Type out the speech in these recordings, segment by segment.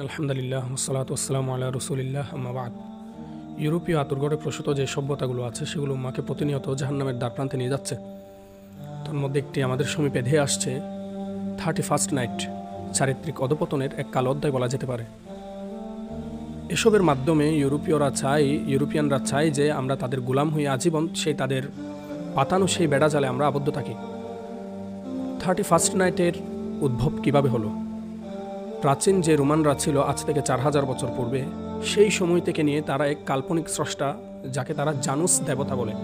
আলহামদুলিল্লাহ ওসসালাতু ওয়াসসালামু আলা রাসূলিল্লাহ আম্মা বাদ। ইউরোপীয় আঁতুড়ঘরে প্রসূত যে সভ্যতাগুলো আছে সেগুলো উম্মাকে প্রতিনিয়ত জাহান্নামের দ্বারপ্রান্তে নিয়ে যাচ্ছে। তার মধ্যে একটি আমাদের সমীপে ধেয়ে আসছে 31st নাইট, চারিত্রিক অধপতনের এক কালো অধ্যায় বলা যেতে পারে। এসবের মাধ্যমে ইউরোপিয়ানরা চায় যে আমরা তাদের গোলাম হয়ে আজীবন সেই তাদের পাতানো সেই বেড়া জালে আমরা আবদ্ধ থাকি। 31st নাইটের উদ্ভব কিভাবে হলো? প্রাচীন যে রোমানরা ছিল আজ থেকে 4000 বছর পূর্বে, সেই সময় থেকে নিয়ে তারা এক কাল্পনিক স্রষ্টা, যাকে তারা জানুস দেবতা বলে।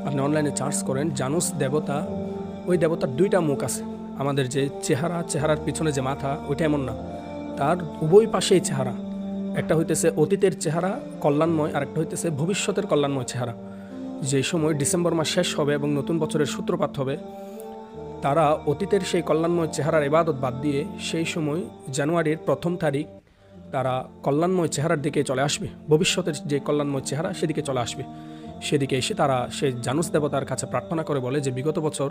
আপনি অনলাইনে সার্চ করেন জানুস দেবতা, ওই দেবতার দুইটা মুখ আছে। আমাদের যে চেহারার পিছনে যে মাথা, ওইটা এমন না, তার উভয় পাশেই চেহারা। একটা হইতেছে অতীতের চেহারা কল্যাণময়, আর একটা হইতেছে ভবিষ্যতের কল্যাণময় চেহারা। যে সময় ডিসেম্বর মাস শেষ হবে এবং নতুন বছরের সূত্রপাত হবে, তারা অতীতের সেই কল্যাণময় চেহারার ইবাদত বাদ দিয়ে সেই সময় জানুয়ারির 1ম তারিখ তারা কল্যাণময় চেহারার দিকে চলে আসবে, ভবিষ্যতের যে কল্যাণময় চেহারা সেদিকে চলে আসবে। সেদিকে এসে তারা সেই জানুস দেবতার কাছে প্রার্থনা করে বলে যে বিগত বছর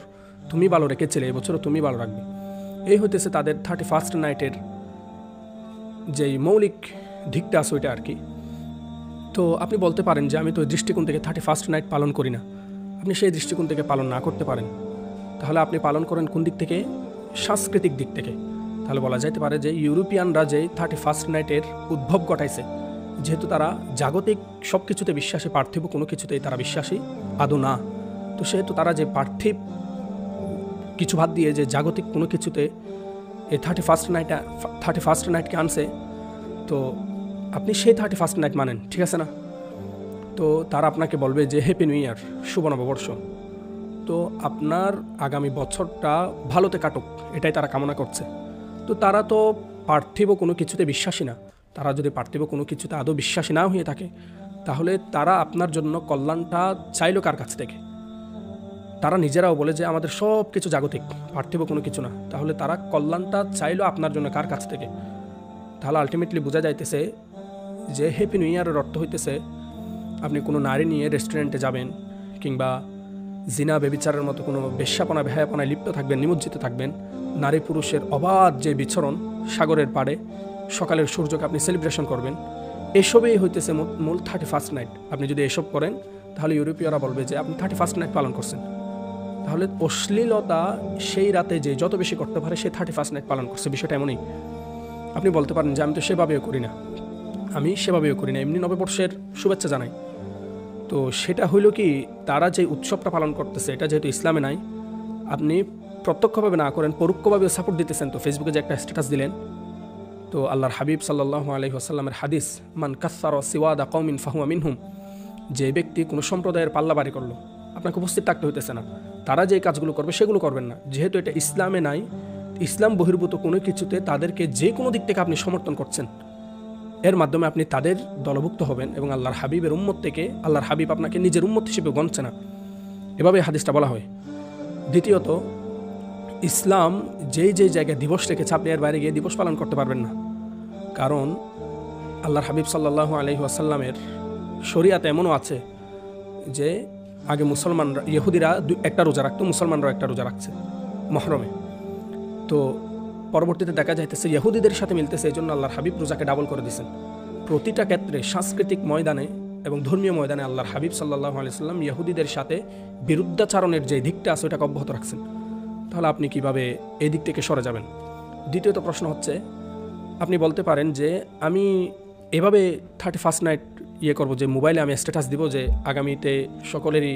তুমি ভালো রেখেছিলে, এবছরও তুমি ভালো রাখবে। এই হইতেছে তাদের 31st নাইটের যেই মৌলিক দিকটা আছে ওইটা আর কি। তো আপনি বলতে পারেন যে আমি তো ওই দৃষ্টিকোণ থেকে 31st নাইট পালন করি না। আপনি সেই দৃষ্টিকোণ থেকে পালন না করতে পারেন, তাহলে আপনি পালন করেন কোন দিক থেকে? সাংস্কৃতিক দিক থেকে। তাহলে বলা যাইতে পারে যে ইউরোপিয়ানরা যে 31st নাইটের উদ্ভব ঘটাইছে, যেহেতু তারা জাগতিক সব কিছুতে বিশ্বাসী, পার্থিব কোনো কিছুতেই তারা বিশ্বাসী আদৌ না, তো সেহেতু তারা যে পার্থিব কিছু বাদ দিয়ে যে জাগতিক কোনো কিছুতে এই 31st নাইটকে আনছে, তো আপনি সেই 31st নাইট মানেন, ঠিক আছে না? তো তারা আপনাকে বলবে যে হ্যাপি নিউ ইয়ার, শুভ নববর্ষ। তো আপনার আগামী বছরটা ভালোতে কাটুক, এটাই তারা কামনা করছে। তো তারা তো পার্থিব কোনো কিছুতে বিশ্বাসী না। তারা যদি পার্থিব কোনো কিছুতে আদৌ বিশ্বাসী না হয়ে থাকে, তাহলে তারা আপনার জন্য কল্যাণটা চাইলো কার কাছ থেকে? তারা নিজেরাও বলে যে আমাদের সব কিছু জাগতিক, পার্থিব কোনো কিছু না। তাহলে তারা কল্যাণটা চাইলো আপনার জন্য কার কাছ থেকে? তাহলে আলটিমেটলি বোঝা যাইতেছে যে হ্যাপি নিউ ইয়ারের অর্থ হইতেছে আপনি কোনো নারী নিয়ে রেস্টুরেন্টে যাবেন, কিংবা জিনা বেবিচারের মতো কোনো বেশ্যাপনা বেহায়াপনায় লিপ্ত থাকবেন, নিমজ্জিত থাকবেন। নারী পুরুষের অবাধ যে বিচরণ সাগরের পাড়ে, সকালের সূর্যকে আপনি সেলিব্রেশন করবেন। এসবই হইতেছে মূল 31st নাইট। আপনি যদি এসব করেন, তাহলে ইউরোপীয়রা বলবে যে আপনি 31st নাইট পালন করছেন। তাহলে অশ্লীলতা সেই রাতে যে যত বেশি করতে পারে সে 31st নাইট পালন করছে। বিষয়টা এমনই। আপনি বলতে পারেন যে আমি তো সেভাবেও করি না, এমনি নববর্ষের শুভেচ্ছা জানাই। তো সেটা হইল কি, তারা যে উৎসবটা পালন করতেছে এটা যেহেতু ইসলামে নাই, আপনি প্রত্যক্ষভাবে না করেন পরোক্ষভাবে সাপোর্ট দিতেছেন। তো ফেসবুকে যে একটা স্ট্যাটাস দিলেন, তো আল্লাহর হাবিব সাল্লাল্লাহু আলাইহি ওয়াসাল্লামের হাদিস, মান কাসসারা সিওয়াদা কওমিন ফাহুয়া মিনহুম, যে ব্যক্তি কোনো সম্প্রদায়ের পাল্লাবাড়ি করলো, আপনাকে উপস্থিত থাকতে হইতেছে না। তারা যে কাজগুলো করবে সেগুলো করবেন না, যেহেতু এটা ইসলামে নাই। ইসলাম বহির্ভূত কোনো কিছুতে তাদেরকে যে কোনো দিক থেকে আপনি সমর্থন করছেন, এর মাধ্যমে আপনি তাদের দলভুক্ত হবেন এবং আল্লাহর হাবিবের উম্মত থেকে আল্লাহর হাবিব আপনাকে নিজের উম্মত হিসেবে গণছে না। এভাবে হাদিসটা বলা হয়। দ্বিতীয়ত, ইসলাম যেই জায়গায় দিবস রেখেছে, আপনি এর বাইরে গিয়ে দিবস পালন করতে পারবেন না। কারণ আল্লাহর হাবিব সাল্লাল্লাহু আলাইহি ওয়াসাল্লামের শরিয়াতে এমনও আছে যে আগে মুসলমানরা, ইহুদিরা একটা রোজা রাখতো, মুসলমানরাও একটা রোজা রাখছে মহরমে। তো পরবর্তীতে দেখা যাইতেছে ইহুদিদের সাথে মিলতেছে, এই জন্য আল্লাহর হাবিব রোজাকে ডাবল করে দিয়েছেন। প্রতিটা ক্ষেত্রে সাংস্কৃতিক ময়দানে এবং ধর্মীয় ময়দানে আল্লাহর হাবিব সাল্লাল্লাহু আলাইহি ওয়াসাল্লাম ইহুদিদের সাথে বিরুদ্ধাচারণের যে দিকটা আছে ওটাকে অব্যাহত রাখছেন। তাহলে আপনি কিভাবে এই দিক থেকে সরে যাবেন? দ্বিতীয়ত প্রশ্ন হচ্ছে, আপনি বলতে পারেন যে আমি এভাবে 31st নাইট করব, যে মোবাইলে আমি স্ট্যাটাস দিব যে আগামীতে সকলেরই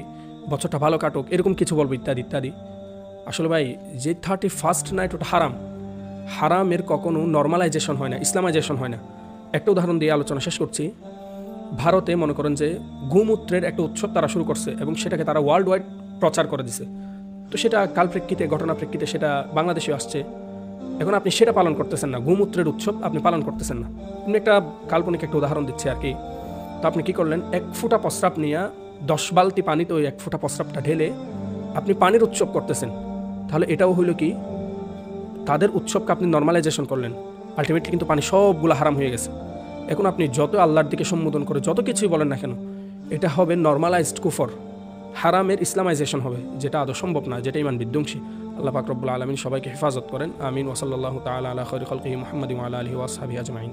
বছরটা ভালো কাটুক, এরকম কিছু বলবো ইত্যাদি ইত্যাদি। আসলে ভাই, যে 31st নাইট ওটা হারামের কখনো নর্মালাইজেশন হয় না, ইসলামাইজেশন হয় না। একটা উদাহরণ দিয়ে আলোচনা শেষ করছি। ভারতে মনে করেন যে গোমূত্রের একটা উৎসব তারা শুরু করছে এবং সেটাকে তারা ওয়ার্ল্ড ওয়াইড প্রচার করে দিছে। তো সেটা কালপ্রেক্ষিতে, ঘটনা প্রেক্ষিতে সেটা বাংলাদেশে আসছে। এখন আপনি সেটা পালন করতেছেন না, গোমূত্রের উৎসব আপনি পালন করতেছেন না। এমনি একটা কাল্পনিক একটা উদাহরণ দিচ্ছি আর কি। তো আপনি কি করলেন, 1 ফোঁটা প্রস্রাব নিয়ে 10 বালতি পানিতে ওই 1 ফোঁটা প্রস্রাবটা ঢেলে আপনি পানির উৎসব করতেছেন। তাহলে এটাও হইল কি, তাদের উৎসবকে আপনি নর্মালাইজেশন করলেন। আলটিমেটলি কিন্তু পানি সবগুলো হারাম হয়ে গেছে। এখন আপনি যত আল্লাহর দিকে সম্বোধন করে যত কিছুই বলেন না কেন, এটা হবে নর্মালাইজড কুফর, হারামের ইসলামাইজেশন হবে, যেটা আদৌ সম্ভব না, যেটা ইমান বিধ্বংসী। আল্লাহ পাক রব্বুল আলামিন সবাইকে হেফাজত করেন। আমিন। ওয়া সাল্লাল্লাহু তাআলা আলা খায়রি খালকিহি মুহাম্মাদিন ওয়া আলা আলিহি ওয়া আসহাবিহি আজমাইন।